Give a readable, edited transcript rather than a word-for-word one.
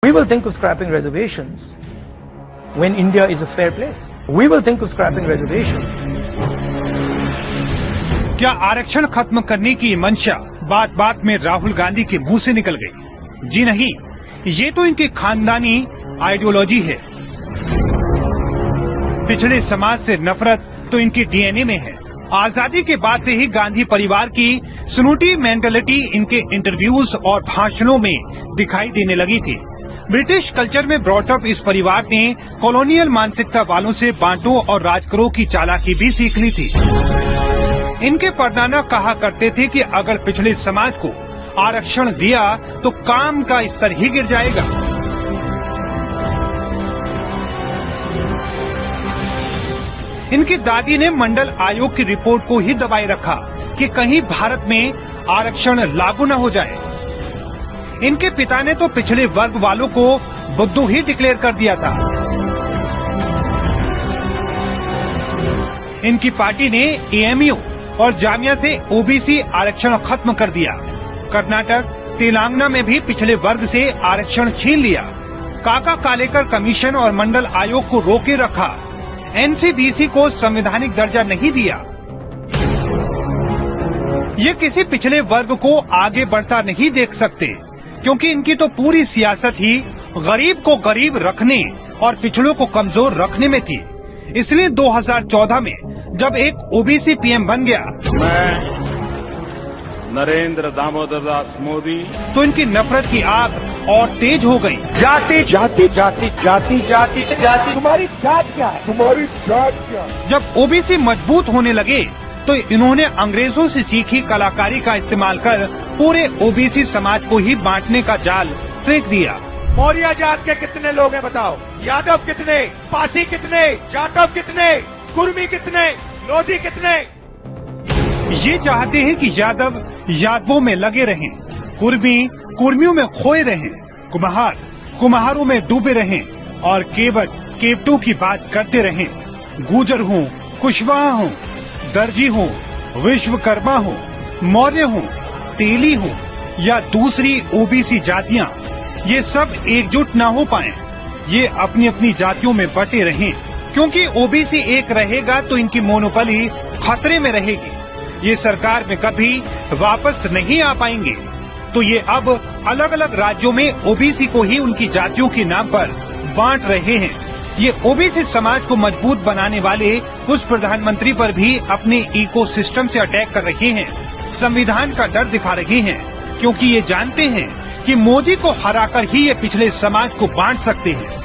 We will think of scrapping reservations when India is a fair place. We will think of scrapping reservations. क्या आरक्षण खत्म करने की मंशा बात बात में राहुल गांधी के मुंह से निकल गई? जी नहीं, ये तो इनकी खानदानी आइडियोलॉजी है। पिछड़े समाज से नफरत तो इनकी डीएनए में है। आजादी के बाद से ही गांधी परिवार की स्नूटी मेंटेलिटी इनके इंटरव्यूज और भाषणों में दिखाई देने लगी थी। ब्रिटिश कल्चर में ब्रॉटअप इस परिवार ने कॉलोनियल मानसिकता वालों से बांटो और राज करो की चालाकी भी सीख ली थी। इनके परदादा कहा करते थे कि अगर पिछड़े समाज को आरक्षण दिया तो काम का स्तर ही गिर जाएगा। इनकी दादी ने मंडल आयोग की रिपोर्ट को ही दबाए रखा कि कहीं भारत में आरक्षण लागू न हो जाए। इनके पिता ने तो पिछड़े वर्ग वालों को बुद्धू ही डिक्लेयर कर दिया था। इनकी पार्टी ने एएमयू और जामिया से ओबीसी आरक्षण खत्म कर दिया। कर्नाटक, तेलंगाना में भी पिछड़े वर्ग से आरक्षण छीन लिया। काका कालेकर कमीशन और मंडल आयोग को रोके रखा। एनसीबीसी को संवैधानिक दर्जा नहीं दिया। ये किसी पिछड़े वर्ग को आगे बढ़ता नहीं देख सकते, क्योंकि इनकी तो पूरी सियासत ही गरीब को गरीब रखने और पिछड़ों को कमजोर रखने में थी। इसलिए 2014 में जब एक ओबीसी पीएम बन गया, मैं नरेंद्र दामोदर दास मोदी, तो इनकी नफरत की आग और तेज हो गई। जाति जाति जाति जाति जाति जाति, तुम्हारी जात क्या है? तुम्हारी जात क्या है? जब ओबीसी मजबूत होने लगे तो इन्होंने अंग्रेजों से सीखी कलाकारी का इस्तेमाल कर पूरे ओबीसी समाज को ही बांटने का जाल फेंक दिया। मौर्य जात के कितने लोग हैं बताओ? यादव कितने, पासी कितने, जाटव कितने, कुर्मी कितने, लोधी कितने? ये चाहते हैं कि यादव यादवों में लगे रहें, कुर्मी कुर्मियों में खोए रहें, कुम्हार कुम्हारों में डूबे रहें और केवट केवटों की बात करते रहें। गुर्जर हों, कुशवाहा हों, दर्जी हों, विश्वकर्मा हों, मौर्य हों, तेली हों या दूसरी ओबीसी जातियां, ये सब एकजुट ना हो पाए। ये अपनी अपनी जातियों में बटे रहें, क्योंकि ओबीसी एक रहेगा तो इनकी मोनोपोली खतरे में रहेगी। ये सरकार में कभी वापस नहीं आ पाएंगे। तो ये अब अलग अलग राज्यों में ओबीसी को ही उनकी जातियों के नाम पर बांट रहे हैं। ये ओबीसी समाज को मजबूत बनाने वाले उस प्रधानमंत्री पर भी अपने इकोसिस्टम से अटैक कर रहे हैं। संविधान का डर दिखा रहे हैं, क्योंकि ये जानते हैं कि मोदी को हराकर ही ये पिछले समाज को बांट सकते हैं।